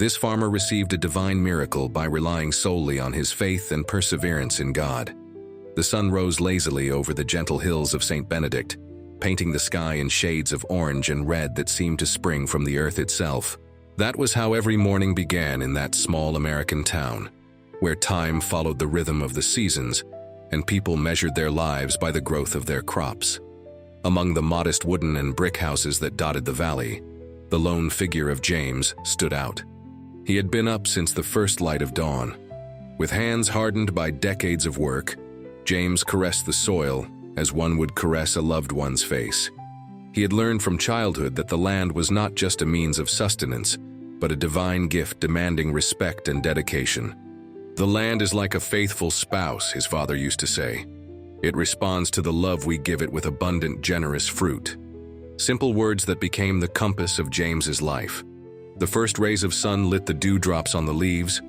This farmer received a divine miracle by relying solely on his faith and perseverance in God. The sun rose lazily over the gentle hills of St. Benedict, painting the sky in shades of orange and red that seemed to spring from the earth itself. That was how every morning began in that small American town, where time followed the rhythm of the seasons and people measured their lives by the growth of their crops. Among the modest wooden and brick houses that dotted the valley, the lone figure of James stood out. He had been up since the first light of dawn. With hands hardened by decades of work, James caressed the soil as one would caress a loved one's face. He had learned from childhood that the land was not just a means of sustenance, but a divine gift demanding respect and dedication. The land is like a faithful spouse, his father used to say. It responds to the love we give it with abundant, generous fruit. Simple words that became the compass of James's life. The first rays of sun lit the dewdrops on the leaves,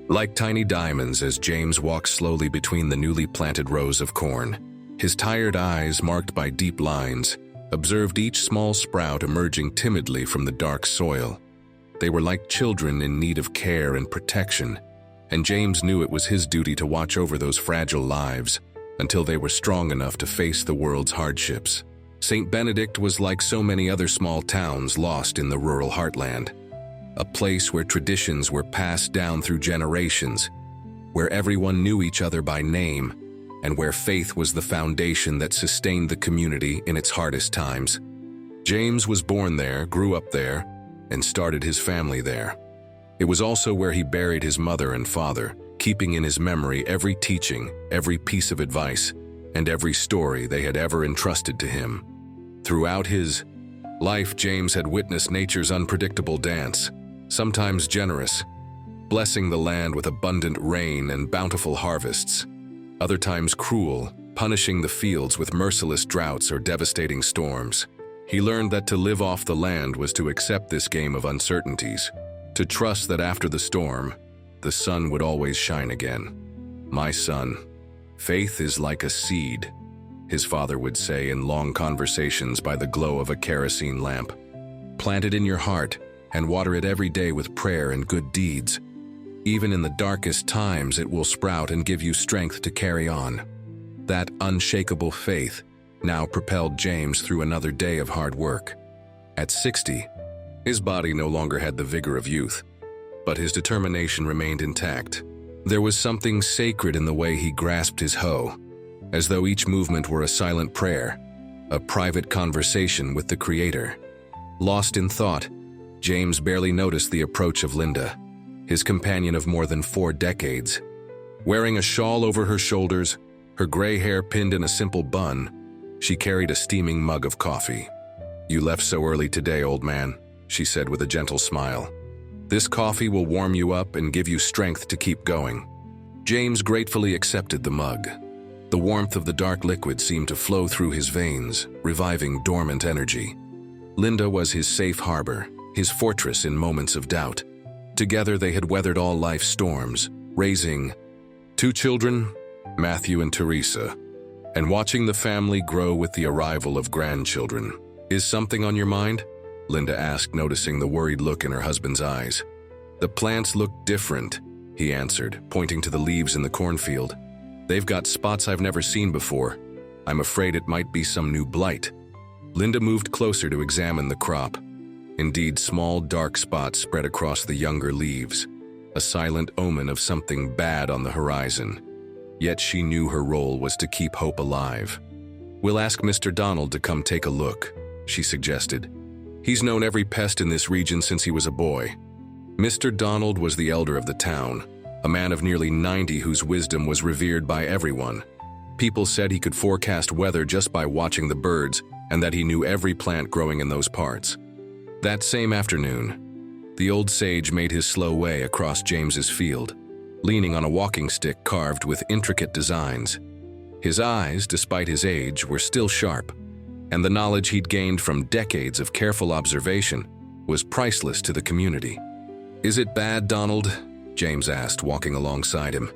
like tiny diamonds as James walked slowly between the newly planted rows of corn. His tired eyes, marked by deep lines, observed each small sprout emerging timidly from the dark soil. They were like children in need of care and protection, and James knew it was his duty to watch over those fragile lives until they were strong enough to face the world's hardships. St. Benedict was like so many other small towns lost in the rural heartland, a place where traditions were passed down through generations, where everyone knew each other by name, and where faith was the foundation that sustained the community in its hardest times. James was born there, grew up there, and started his family there. It was also where he buried his mother and father, keeping in his memory every teaching, every piece of advice, and every story they had ever entrusted to him. Throughout his life, James had witnessed nature's unpredictable dance, sometimes generous, blessing the land with abundant rain and bountiful harvests, other times cruel, punishing the fields with merciless droughts or devastating storms. He learned that to live off the land was to accept this game of uncertainties, to trust that after the storm, the sun would always shine again. "My son, faith is like a seed," his father would say in long conversations by the glow of a kerosene lamp. "Plant it in your heart and water it every day with prayer and good deeds. Even in the darkest times, it will sprout and give you strength to carry on." That unshakable faith now propelled James through another day of hard work. At 60, his body no longer had the vigor of youth, but his determination remained intact. There was something sacred in the way he grasped his hoe, as though each movement were a silent prayer, a private conversation with the Creator. Lost in thought, James barely noticed the approach of Linda, his companion of more than 4 decades. Wearing a shawl over her shoulders, her gray hair pinned in a simple bun, she carried a steaming mug of coffee. "You left so early today, old man," she said with a gentle smile. "This coffee will warm you up and give you strength to keep going." James gratefully accepted the mug. The warmth of the dark liquid seemed to flow through his veins, reviving dormant energy. Linda was his safe harbor, his fortress in moments of doubt. Together they had weathered all life's storms, raising 2 children, Matthew and Teresa, and watching the family grow with the arrival of grandchildren. "Is something on your mind?" Linda asked, noticing the worried look in her husband's eyes. "The plants look different," he answered, pointing to the leaves in the cornfield. "They've got spots I've never seen before. I'm afraid it might be some new blight." Linda moved closer to examine the crop. Indeed, small dark spots spread across the younger leaves, a silent omen of something bad on the horizon. Yet she knew her role was to keep hope alive. "We'll ask Mr. Donald to come take a look," she suggested. "He's known every pest in this region since he was a boy." Mr. Donald was the elder of the town, a man of nearly 90 whose wisdom was revered by everyone. People said he could forecast weather just by watching the birds, and that he knew every plant growing in those parts. That same afternoon, the old sage made his slow way across James's field, leaning on a walking stick carved with intricate designs. His eyes, despite his age, were still sharp, and the knowledge he'd gained from decades of careful observation was priceless to the community. "Is it bad, Donald?" James asked, walking alongside him.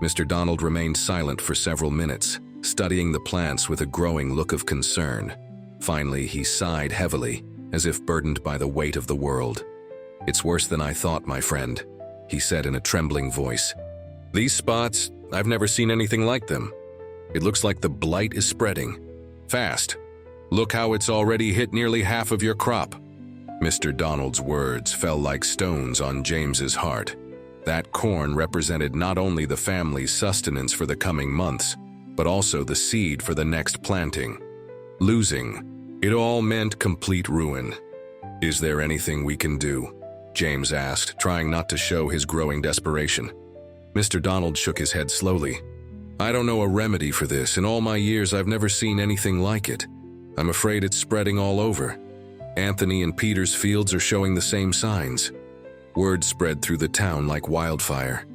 Mr. Donald remained silent for several minutes, studying the plants with a growing look of concern. Finally, he sighed heavily, as if burdened by the weight of the world. "It's worse than I thought, my friend," he said in a trembling voice. "These spots, I've never seen anything like them. It looks like the blight is spreading. Fast. Look how it's already hit nearly half of your crop." Mr. Donald's words fell like stones on James's heart. That corn represented not only the family's sustenance for the coming months, but also the seed for the next planting. Losing it all meant complete ruin. "Is there anything we can do?" James asked, trying not to show his growing desperation. Mr. Donald shook his head slowly. "I don't know a remedy for this. In all my years, I've never seen anything like it. I'm afraid it's spreading all over. Anthony and Peter's fields are showing the same signs." Word spread through the town like wildfire.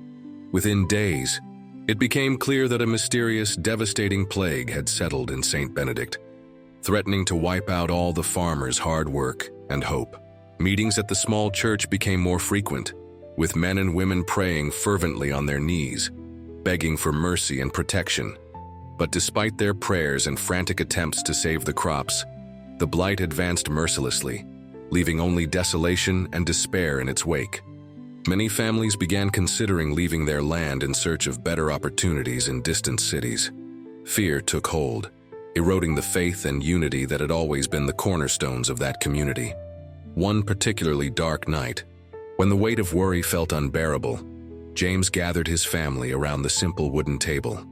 Within days, it became clear that a mysterious, devastating plague had settled in St. Benedict, threatening to wipe out all the farmers' hard work and hope. Meetings at the small church became more frequent, with men and women praying fervently on their knees, begging for mercy and protection. But despite their prayers and frantic attempts to save the crops, the blight advanced mercilessly, leaving only desolation and despair in its wake. Many families began considering leaving their land in search of better opportunities in distant cities. Fear took hold, eroding the faith and unity that had always been the cornerstones of that community. One particularly dark night, when the weight of worry felt unbearable, James gathered his family around the simple wooden table.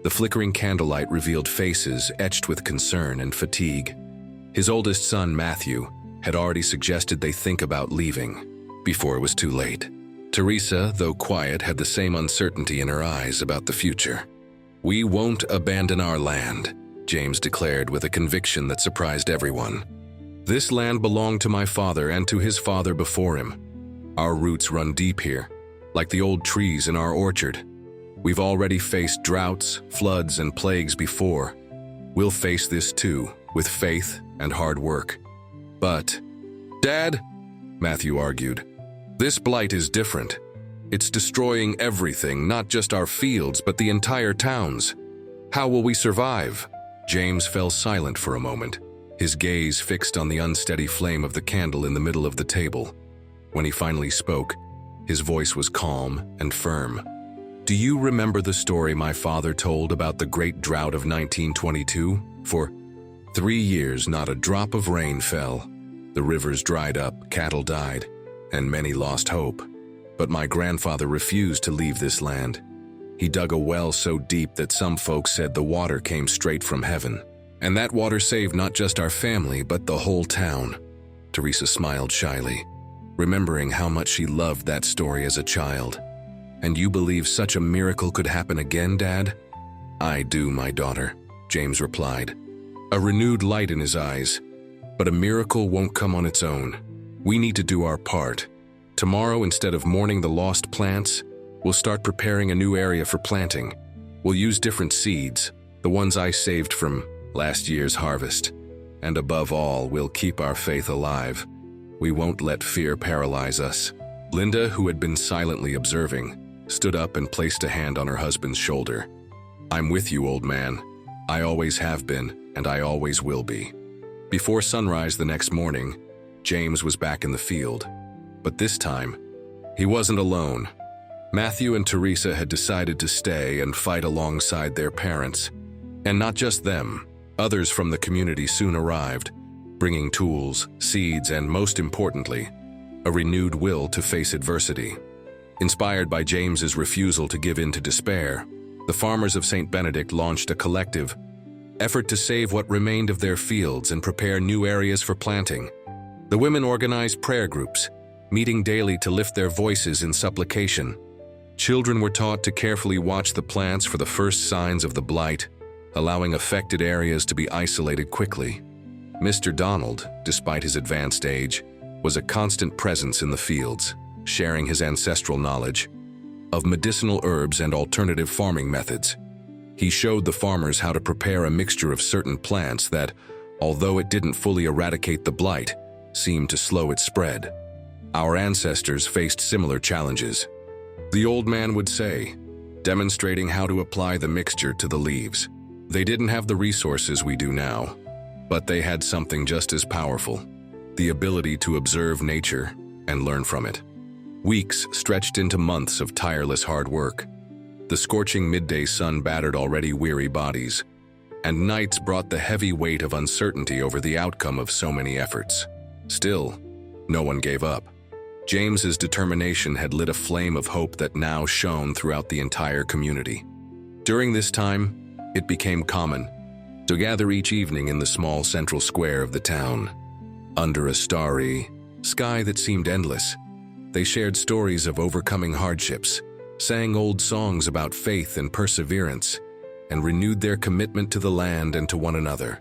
The flickering candlelight revealed faces etched with concern and fatigue. His oldest son, Matthew, had already suggested they think about leaving before it was too late. Teresa, though quiet, had the same uncertainty in her eyes about the future. "We won't abandon our land," James declared with a conviction that surprised everyone. "This land belonged to my father and to his father before him. Our roots run deep here, like the old trees in our orchard. We've already faced droughts, floods, and plagues before. We'll face this too, with faith and hard work." "But, Dad," Matthew argued, "this blight is different. It's destroying everything, not just our fields, but the entire towns. How will we survive?" James fell silent for a moment, his gaze fixed on the unsteady flame of the candle in the middle of the table. When he finally spoke, his voice was calm and firm. "Do you remember the story my father told about the great drought of 1922? For 3 years, not a drop of rain fell. The rivers dried up, cattle died, and many lost hope. But my grandfather refused to leave this land. He dug a well so deep that some folks said the water came straight from heaven. And that water saved not just our family, but the whole town." Teresa smiled shyly, remembering how much she loved that story as a child. "And you believe such a miracle could happen again, Dad?" "I do, my daughter," James replied, a renewed light in his eyes. "But a miracle won't come on its own. We need to do our part. Tomorrow, instead of mourning the lost plants, we'll start preparing a new area for planting. We'll use different seeds, the ones I saved from last year's harvest. And above all, we'll keep our faith alive. We won't let fear paralyze us." Linda, who had been silently observing, stood up and placed a hand on her husband's shoulder. "I'm with you, old man. I always have been, and I always will be." Before sunrise the next morning, James was back in the field. But this time, he wasn't alone. Matthew and Teresa had decided to stay and fight alongside their parents. And not just them, others from the community soon arrived, bringing tools, seeds, and most importantly, a renewed will to face adversity. Inspired by James's refusal to give in to despair, the farmers of St. Benedict launched a collective effort to save what remained of their fields and prepare new areas for planting. The women organized prayer groups, meeting daily to lift their voices in supplication. Children were taught to carefully watch the plants for the first signs of the blight, allowing affected areas to be isolated quickly. Mr. Donald, despite his advanced age, was a constant presence in the fields, sharing his ancestral knowledge of medicinal herbs and alternative farming methods. He showed the farmers how to prepare a mixture of certain plants that, although it didn't fully eradicate the blight, seemed to slow its spread. Our ancestors faced similar challenges, the old man would say, demonstrating how to apply the mixture to the leaves. They didn't have the resources we do now, but they had something just as powerful: the ability to observe nature and learn from it. Weeks stretched into months of tireless hard work. The scorching midday sun battered already weary bodies, and nights brought the heavy weight of uncertainty over the outcome of so many efforts. Still, no one gave up. James's determination had lit a flame of hope that now shone throughout the entire community. During this time, it became common to gather each evening in the small central square of the town. Under a starry sky that seemed endless, they shared stories of overcoming hardships, sang old songs about faith and perseverance, and renewed their commitment to the land and to one another.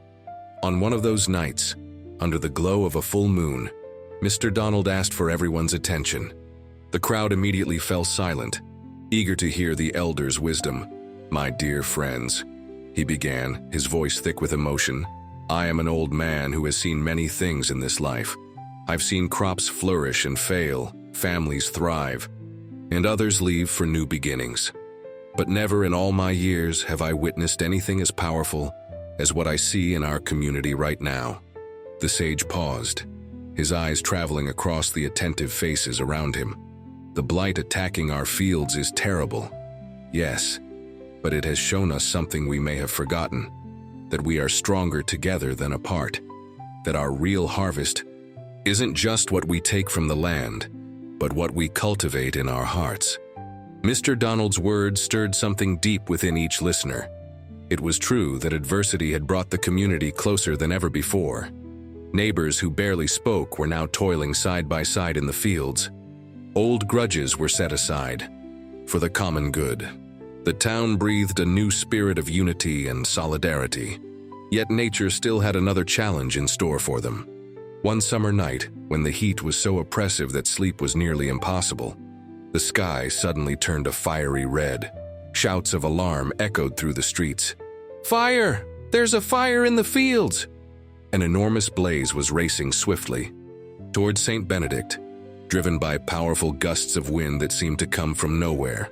On one of those nights, under the glow of a full moon, Mr. Donald asked for everyone's attention. The crowd immediately fell silent, eager to hear the elder's wisdom. "My dear friends," he began, his voice thick with emotion, "I am an old man who has seen many things in this life. I've seen crops flourish and fail, families thrive, and others leave for new beginnings. But never in all my years have I witnessed anything as powerful as what I see in our community right now." The sage paused, his eyes traveling across the attentive faces around him. "The blight attacking our fields is terrible. Yes, but it has shown us something we may have forgotten, that we are stronger together than apart, that our real harvest isn't just what we take from the land, but what we cultivate in our hearts." Mr. Donald's words stirred something deep within each listener. It was true that adversity had brought the community closer than ever before. Neighbors who barely spoke were now toiling side by side in the fields. Old grudges were set aside for the common good. The town breathed a new spirit of unity and solidarity. Yet nature still had another challenge in store for them. One summer night, when the heat was so oppressive that sleep was nearly impossible, the sky suddenly turned a fiery red. Shouts of alarm echoed through the streets. "Fire! There's a fire in the fields!" An enormous blaze was racing swiftly toward St. Benedict, driven by powerful gusts of wind that seemed to come from nowhere.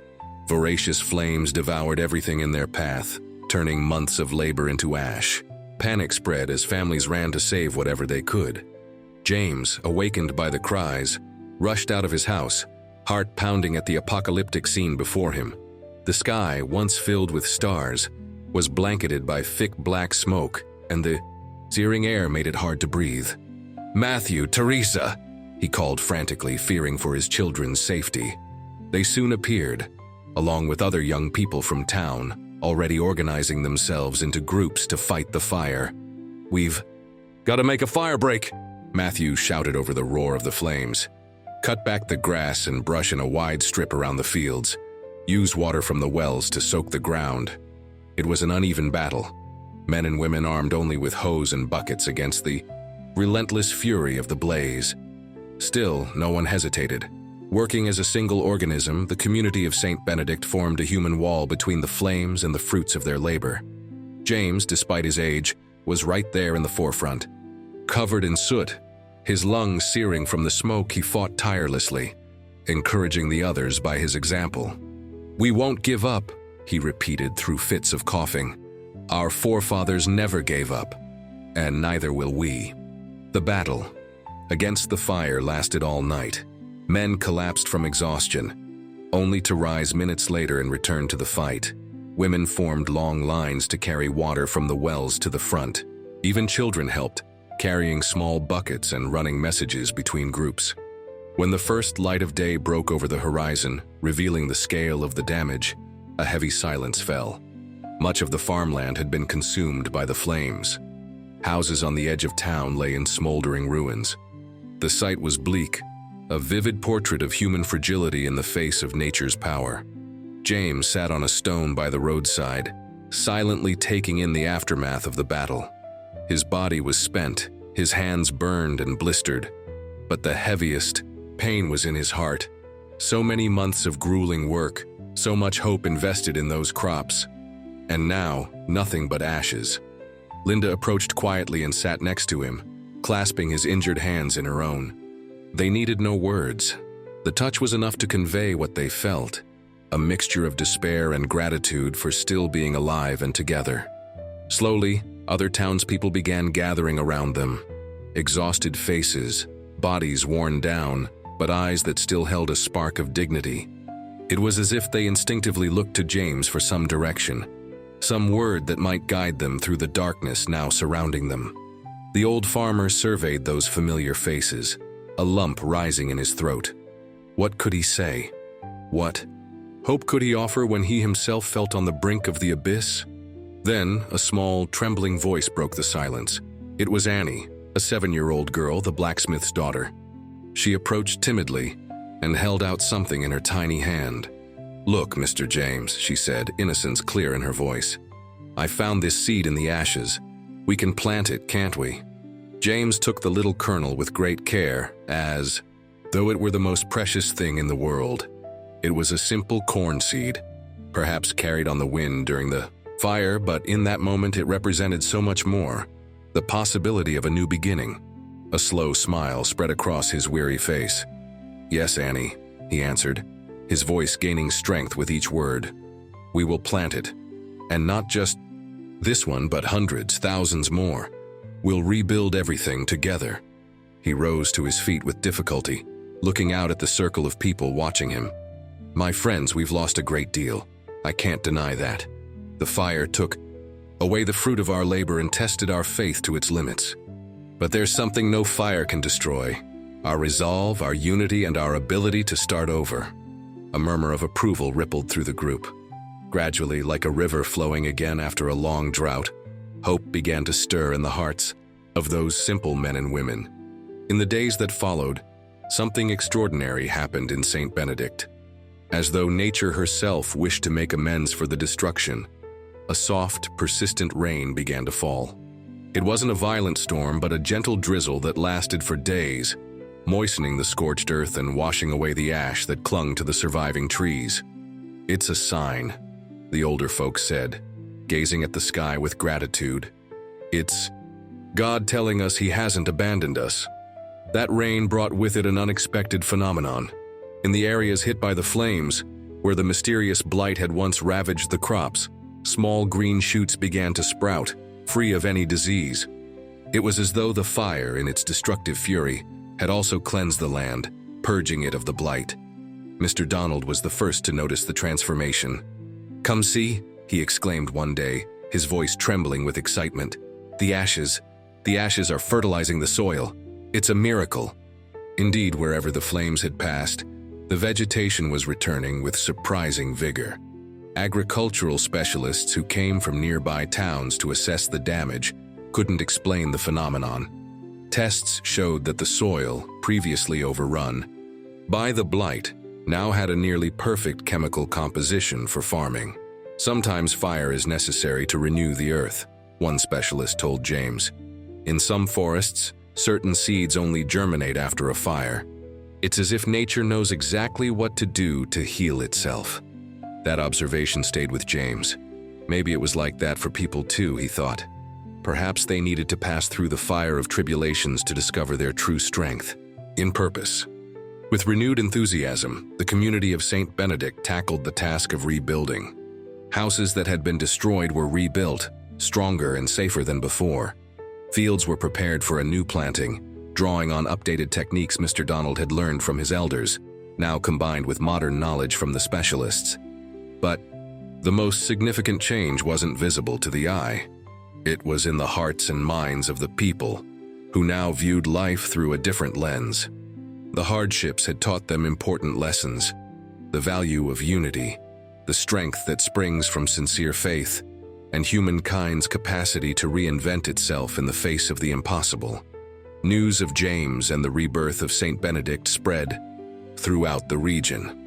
Voracious flames devoured everything in their path, turning months of labor into ash. Panic spread as families ran to save whatever they could. James, awakened by the cries, rushed out of his house, heart pounding at the apocalyptic scene before him. The sky, once filled with stars, was blanketed by thick black smoke, and the searing air made it hard to breathe. "Matthew, Teresa!" he called frantically, fearing for his children's safety. They soon appeared, along with other young people from town, already organizing themselves into groups to fight the fire. "We've got to make a fire break," Matthew shouted over the roar of the flames. "Cut back the grass and brush in a wide strip around the fields. Use water from the wells to soak the ground." It was an uneven battle, men and women armed only with hoes and buckets against the relentless fury of the blaze. Still, no one hesitated. Working as a single organism, the community of St. Benedict formed a human wall between the flames and the fruits of their labor. James, despite his age, was right there in the forefront. Covered in soot, his lungs searing from the smoke, he fought tirelessly, encouraging the others by his example. "We won't give up," he repeated through fits of coughing. "Our forefathers never gave up, and neither will we." The battle against the fire lasted all night. Men collapsed from exhaustion, only to rise minutes later and return to the fight. Women formed long lines to carry water from the wells to the front. Even children helped, carrying small buckets and running messages between groups. When the first light of day broke over the horizon, revealing the scale of the damage, a heavy silence fell. Much of the farmland had been consumed by the flames. Houses on the edge of town lay in smoldering ruins. The sight was bleak, a vivid portrait of human fragility in the face of nature's power. James sat on a stone by the roadside, silently taking in the aftermath of the battle. His body was spent, his hands burned and blistered, but the heaviest pain was in his heart. So many months of grueling work, so much hope invested in those crops, and now nothing but ashes. Linda approached quietly and sat next to him, clasping his injured hands in her own. They needed no words. The touch was enough to convey what they felt, a mixture of despair and gratitude for still being alive and together. Slowly, other townspeople began gathering around them. Exhausted faces, bodies worn down, but eyes that still held a spark of dignity. It was as if they instinctively looked to James for some direction, some word that might guide them through the darkness now surrounding them. The old farmer surveyed those familiar faces, a lump rising in his throat. What could he say? What hope could he offer when he himself felt on the brink of the abyss? Then, a small, trembling voice broke the silence. It was Annie, a 7-year-old girl, the blacksmith's daughter. She approached timidly and held out something in her tiny hand. "Look, Mr. James," she said, innocence clear in her voice. "I found this seed in the ashes. We can plant it, can't we?" James took the little kernel with great care, as though it were the most precious thing in the world. It was a simple corn seed, perhaps carried on the wind during the fire, but in that moment it represented so much more. The possibility of a new beginning. A slow smile spread across his weary face. "Yes, Annie," he answered, his voice gaining strength with each word. "We will plant it. And not just this one, but hundreds, thousands more. We'll rebuild everything together." He rose to his feet with difficulty, looking out at the circle of people watching him. "My friends, we've lost a great deal. I can't deny that. The fire took away the fruit of our labor and tested our faith to its limits. But there's something no fire can destroy: our resolve, our unity, and our ability to start over." A murmur of approval rippled through the group. Gradually, like a river flowing again after a long drought, hope began to stir in the hearts of those simple men and women. In the days that followed, something extraordinary happened in St. Benedict. As though nature herself wished to make amends for the destruction, a soft, persistent rain began to fall. It wasn't a violent storm, but a gentle drizzle that lasted for days, moistening the scorched earth and washing away the ash that clung to the surviving trees. "It's a sign," the older folks said, gazing at the sky with gratitude. "It's God telling us He hasn't abandoned us." That rain brought with it an unexpected phenomenon. In the areas hit by the flames, where the mysterious blight had once ravaged the crops, small green shoots began to sprout, free of any disease. It was as though the fire, in its destructive fury, had also cleansed the land, purging it of the blight. Mr. Donald was the first to notice the transformation. "Come see," he exclaimed one day, his voice trembling with excitement. The ashes are fertilizing the soil. It's a miracle." Indeed, wherever the flames had passed, the vegetation was returning with surprising vigor. Agricultural specialists who came from nearby towns to assess the damage couldn't explain the phenomenon. Tests showed that the soil, previously overrun by the blight, now had a nearly perfect chemical composition for farming. "Sometimes fire is necessary to renew the earth," one specialist told James. "In some forests, certain seeds only germinate after a fire. It's as if nature knows exactly what to do to heal itself." That observation stayed with James. Maybe it was like that for people too, he thought. Perhaps they needed to pass through the fire of tribulations to discover their true strength in purpose. With renewed enthusiasm, the community of St. Benedict tackled the task of rebuilding. Houses that had been destroyed were rebuilt, stronger and safer than before. Fields were prepared for a new planting, drawing on updated techniques Mr. Donald had learned from his elders, now combined with modern knowledge from the specialists. But the most significant change wasn't visible to the eye. It was in the hearts and minds of the people, who now viewed life through a different lens. The hardships had taught them important lessons: the value of unity, the strength that springs from sincere faith, and humankind's capacity to reinvent itself in the face of the impossible. News of James and the rebirth of St. Benedict spread throughout the region.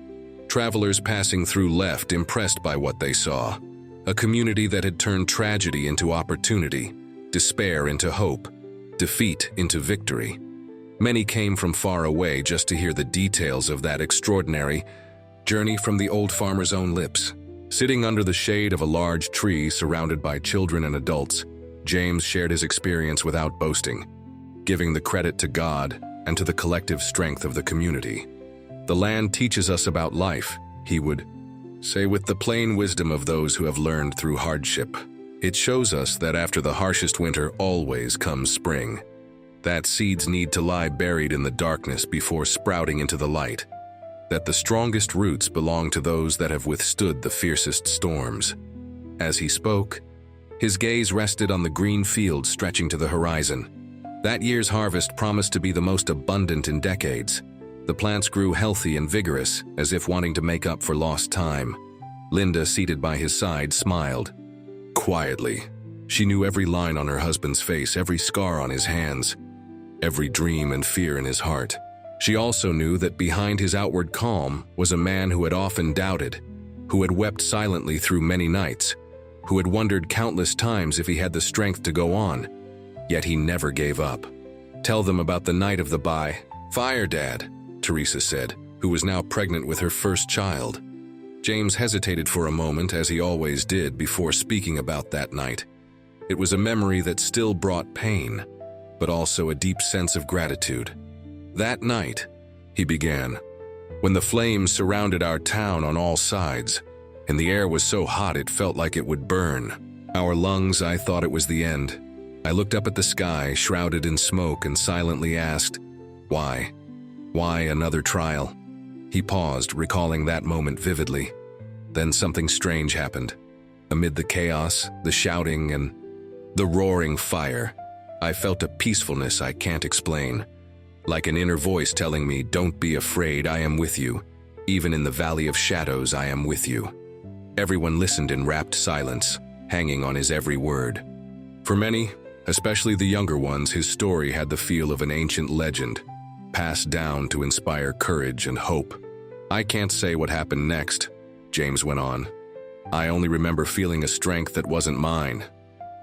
Travelers passing through left impressed by what they saw: a community that had turned tragedy into opportunity, despair into hope, defeat into victory. Many came from far away just to hear the details of that extraordinary journey from the old farmer's own lips. Sitting under the shade of a large tree surrounded by children and adults, James shared his experience without boasting, giving the credit to God and to the collective strength of the community. "The land teaches us about life," he would say with the plain wisdom of those who have learned through hardship. "It shows us that after the harshest winter always comes spring. that seeds need to lie buried in the darkness before sprouting into the light, that the strongest roots belong to those that have withstood the fiercest storms. As he spoke, his gaze rested on the green field stretching to the horizon. That year's harvest promised to be the most abundant in decades. The plants grew healthy and vigorous, as if wanting to make up for lost time. Linda, seated by his side, smiled. Quietly, she knew every line on her husband's face, every scar on his hands, every dream and fear in his heart. She also knew that behind his outward calm was a man who had often doubted, who had wept silently through many nights, who had wondered countless times if he had the strength to go on. Yet he never gave up. "Tell them about the night of the fire, Dad," Teresa said, who was now pregnant with her first child. James hesitated for a moment, as he always did, before speaking about that night. It was a memory that still brought pain, but also a deep sense of gratitude. "That night," he began, "when the flames surrounded our town on all sides, and the air was so hot it felt like it would burn our lungs, I thought it was the end. I looked up at the sky, shrouded in smoke, and silently asked, why? Why another trial?" He paused, recalling that moment vividly. Then something strange happened. Amid the chaos, the shouting, and the roaring fire, I felt a peacefulness I can't explain. Like an inner voice telling me, "Don't be afraid, I am with you. Even in the valley of shadows, I am with you." Everyone listened in rapt silence, hanging on his every word. For many, especially the younger ones, his story had the feel of an ancient legend, passed down to inspire courage and hope. "I can't say what happened next," James went on. "I only remember feeling a strength that wasn't mine.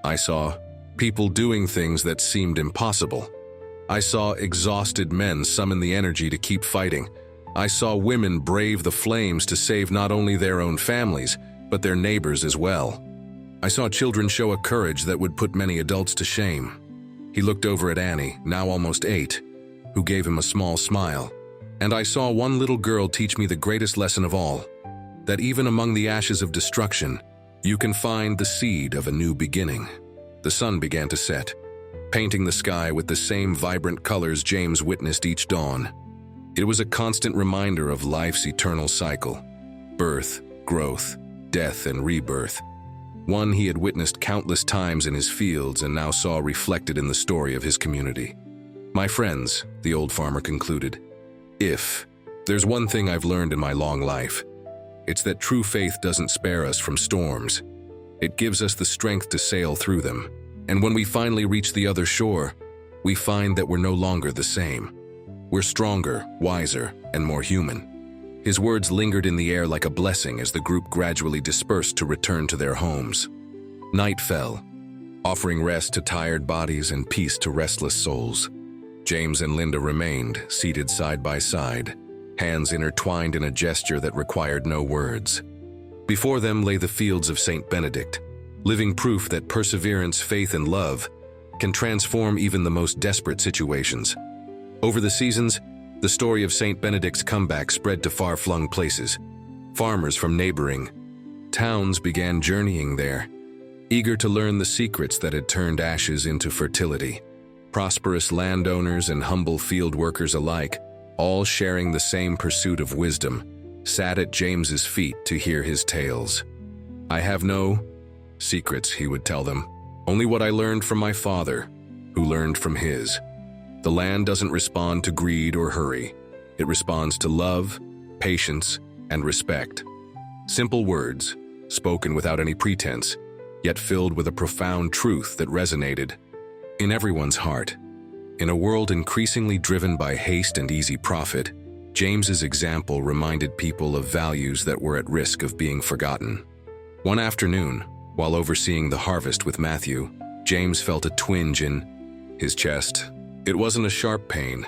I saw people doing things that seemed impossible. I saw exhausted men summon the energy to keep fighting. I saw women brave the flames to save not only their own families, but their neighbors as well. I saw children show a courage that would put many adults to shame." He looked over at Annie, now almost 8, who gave him a small smile. "And I saw one little girl teach me the greatest lesson of all, that even among the ashes of destruction, you can find the seed of a new beginning." The sun began to set, painting the sky with the same vibrant colors James witnessed each dawn. It was a constant reminder of life's eternal cycle: birth, growth, death, and rebirth. One he had witnessed countless times in his fields and now saw reflected in the story of his community. "My friends," the old farmer concluded, "if there's one thing I've learned in my long life, it's that true faith doesn't spare us from storms. It gives us the strength to sail through them. And when we finally reach the other shore, we find that we're no longer the same. We're stronger, wiser, and more human." His words lingered in the air like a blessing as the group gradually dispersed to return to their homes. Night fell, offering rest to tired bodies and peace to restless souls. James and Linda remained, seated side by side, hands intertwined in a gesture that required no words. Before them lay the fields of St. Benedict, living proof that perseverance, faith, and love can transform even the most desperate situations. Over the seasons, the story of St. Benedict's comeback spread to far-flung places. Farmers from neighboring towns began journeying there, eager to learn the secrets that had turned ashes into fertility. Prosperous landowners and humble field workers alike, all sharing the same pursuit of wisdom, sat at James's feet to hear his tales. "I have no secrets," he would tell them, "only what I learned from my father, who learned from his. The land doesn't respond to greed or hurry. It responds to love, patience, and respect." Simple words, spoken without any pretense, yet filled with a profound truth that resonated in everyone's heart. In a world increasingly driven by haste and easy profit, James's example reminded people of values that were at risk of being forgotten. One afternoon, while overseeing the harvest with Matthew, James felt a twinge in his chest. It wasn't a sharp pain,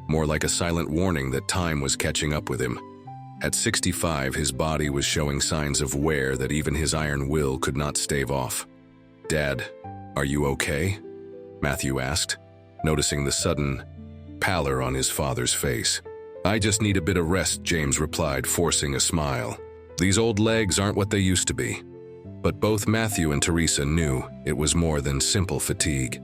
more like a silent warning that time was catching up with him. At 65, his body was showing signs of wear that even his iron will could not stave off. "Dad, are you okay?" Matthew asked, noticing the sudden pallor on his father's face. "I just need a bit of rest," James replied, forcing a smile. "These old legs aren't what they used to be." But both Matthew and Teresa knew it was more than simple fatigue.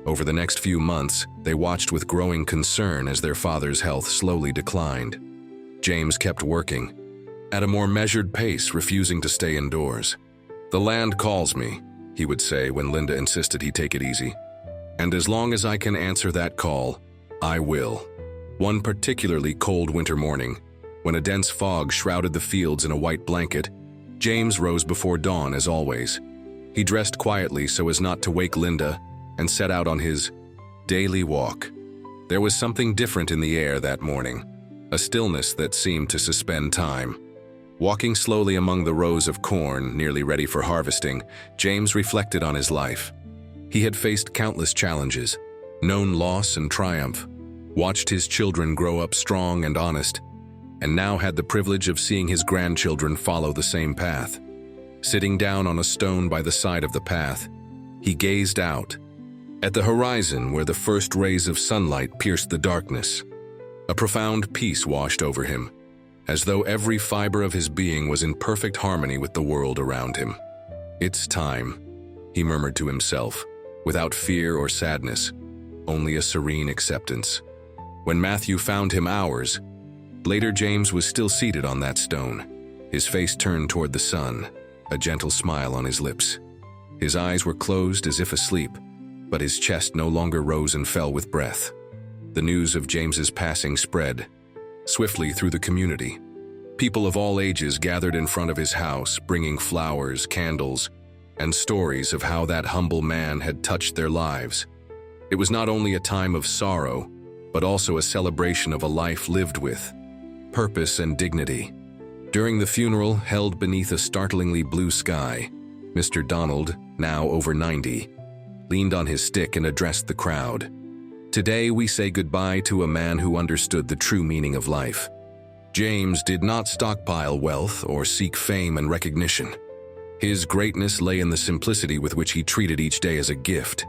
Over the next few months, they watched with growing concern as their father's health slowly declined. James kept working, at a more measured pace, refusing to stay indoors. "The land calls me," he would say when Linda insisted he take it easy. "And as long as I can answer that call, I will." One particularly cold winter morning, when a dense fog shrouded the fields in a white blanket, James rose before dawn as always. He dressed quietly so as not to wake Linda and set out on his daily walk. There was something different in the air that morning, a stillness that seemed to suspend time. Walking slowly among the rows of corn nearly ready for harvesting, James reflected on his life. He had faced countless challenges, known loss and triumph, watched his children grow up strong and honest, and now had the privilege of seeing his grandchildren follow the same path. Sitting down on a stone by the side of the path, he gazed out at the horizon where the first rays of sunlight pierced the darkness. A profound peace washed over him, as though every fiber of his being was in perfect harmony with the world around him. "It's time," he murmured to himself, without fear or sadness, only a serene acceptance. When Matthew found him hours later, James was still seated on that stone, his face turned toward the sun, a gentle smile on his lips. His eyes were closed as if asleep, but his chest no longer rose and fell with breath. The news of James's passing spread swiftly through the community. People of all ages gathered in front of his house, bringing flowers, candles, and stories of how that humble man had touched their lives. It was not only a time of sorrow, but also a celebration of a life lived with purpose and dignity. During the funeral, held beneath a startlingly blue sky, Mr. Donald, now over 90, leaned on his stick and addressed the crowd. "Today we say goodbye to a man who understood the true meaning of life." James did not stockpile wealth or seek fame and recognition. His greatness lay in the simplicity with which he treated each day as a gift,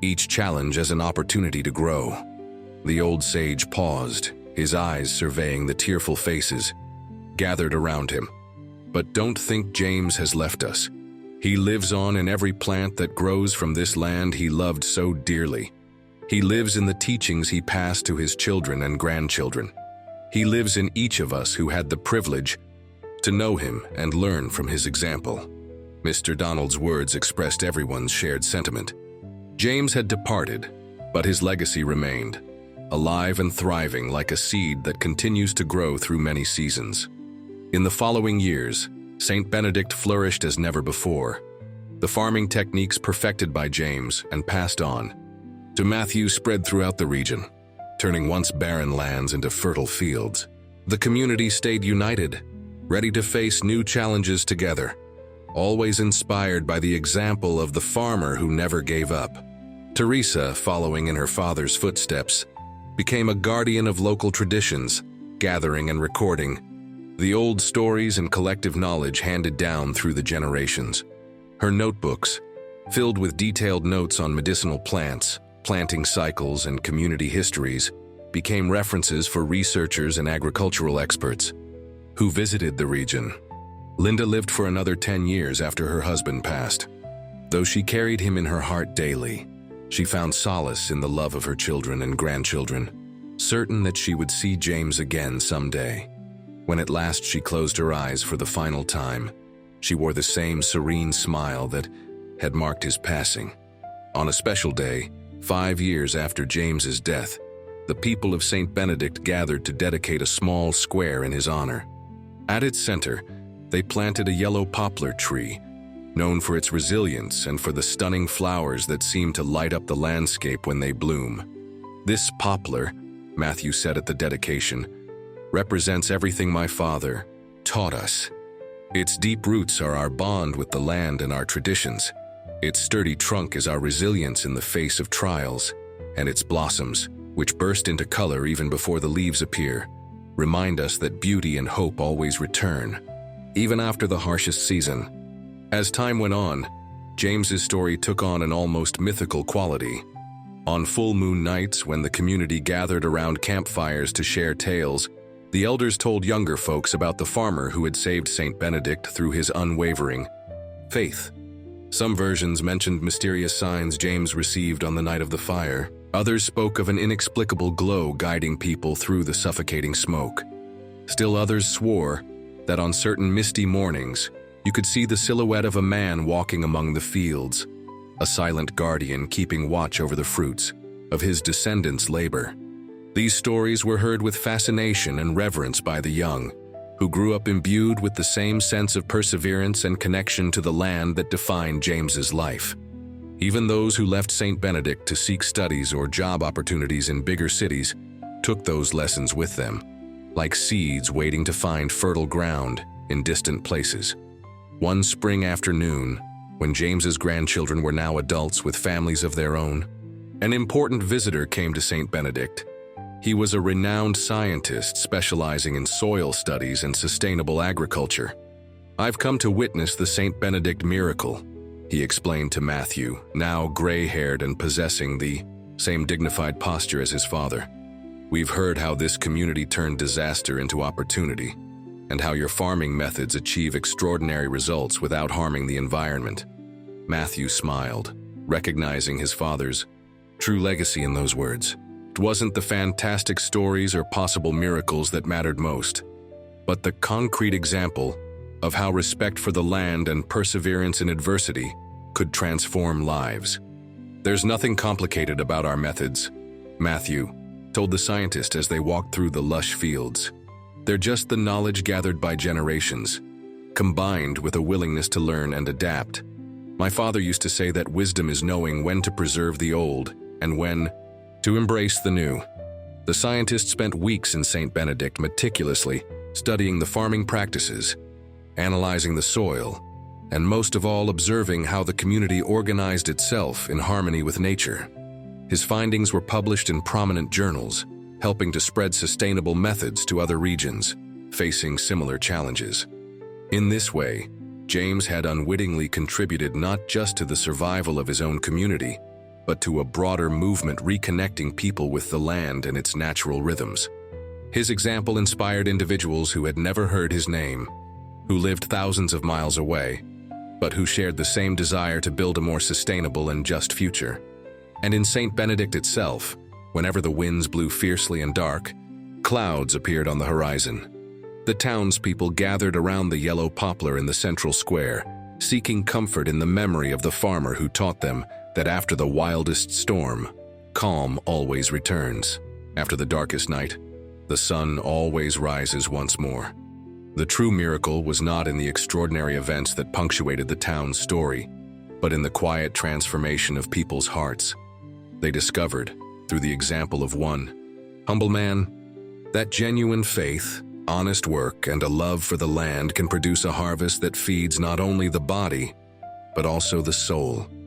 each challenge as an opportunity to grow. The old sage paused, his eyes surveying the tearful faces gathered around him. "But don't think James has left us. He lives on in every plant that grows from this land he loved so dearly. He lives in the teachings he passed to his children and grandchildren. He lives in each of us who had the privilege to know him and learn from his example." Mr. Donald's words expressed everyone's shared sentiment. James had departed, but his legacy remained, alive and thriving like a seed that continues to grow through many seasons. In the following years, St. Benedict flourished as never before. The farming techniques perfected by James and passed on to Matthew spread throughout the region, turning once barren lands into fertile fields. The community stayed united, ready to face new challenges together, always inspired by the example of the farmer who never gave up. Teresa, following in her father's footsteps, became a guardian of local traditions, gathering and recording the old stories and collective knowledge handed down through the generations. Her notebooks, filled with detailed notes on medicinal plants, planting cycles, and community histories, became references for researchers and agricultural experts who visited the region. Linda lived for another 10 years after her husband passed. Though she carried him in her heart daily, she found solace in the love of her children and grandchildren, certain that she would see James again someday. When at last she closed her eyes for the final time, she wore the same serene smile that had marked his passing. On a special day, 5 years after James's death, the people of St. Benedict gathered to dedicate a small square in his honor. At its center, they planted a yellow poplar tree, known for its resilience and for the stunning flowers that seem to light up the landscape when they bloom. "This poplar," Matthew said at the dedication, "represents everything my father taught us. Its deep roots are our bond with the land and our traditions. Its sturdy trunk is our resilience in the face of trials, and its blossoms, which burst into color even before the leaves appear, remind us that beauty and hope always return, even after the harshest season." As time went on, James's story took on an almost mythical quality. On full moon nights, when the community gathered around campfires to share tales, the elders told younger folks about the farmer who had saved St. Benedict through his unwavering faith. Some versions mentioned mysterious signs James received on the night of the fire. Others spoke of an inexplicable glow guiding people through the suffocating smoke. Still others swore that on certain misty mornings, you could see the silhouette of a man walking among the fields, a silent guardian keeping watch over the fruits of his descendants' labor. These stories were heard with fascination and reverence by the young, who grew up imbued with the same sense of perseverance and connection to the land that defined James's life. Even those who left St. Benedict to seek studies or job opportunities in bigger cities took those lessons with them, like seeds waiting to find fertile ground in distant places. One spring afternoon, when James's grandchildren were now adults with families of their own, an important visitor came to St. Benedict. He was a renowned scientist specializing in soil studies and sustainable agriculture. "I've come to witness the St. Benedict miracle," he explained to Matthew, now gray-haired and possessing the same dignified posture as his father. "We've heard how this community turned disaster into opportunity, and how your farming methods achieve extraordinary results without harming the environment." Matthew smiled, recognizing his father's true legacy in those words. It wasn't the fantastic stories or possible miracles that mattered most, but the concrete example of how respect for the land and perseverance in adversity could transform lives. "There's nothing complicated about our methods," Matthew told the scientist as they walked through the lush fields. "They're just the knowledge gathered by generations, combined with a willingness to learn and adapt. My father used to say that wisdom is knowing when to preserve the old and when to embrace the new." The scientist spent weeks in St. Benedict meticulously studying the farming practices, analyzing the soil, and most of all observing how the community organized itself in harmony with nature. His findings were published in prominent journals, helping to spread sustainable methods to other regions facing similar challenges. In this way, James had unwittingly contributed not just to the survival of his own community, but to a broader movement reconnecting people with the land and its natural rhythms. His example inspired individuals who had never heard his name, who lived thousands of miles away, but who shared the same desire to build a more sustainable and just future. And in St. Benedict itself, whenever the winds blew fiercely and dark, clouds appeared on the horizon. The townspeople gathered around the yellow poplar in the central square, seeking comfort in the memory of the farmer who taught them that after the wildest storm, calm always returns. After the darkest night, the sun always rises once more. The true miracle was not in the extraordinary events that punctuated the town's story, but in the quiet transformation of people's hearts. They discovered, through the example of one humble man, that genuine faith, honest work, and a love for the land can produce a harvest that feeds not only the body, but also the soul.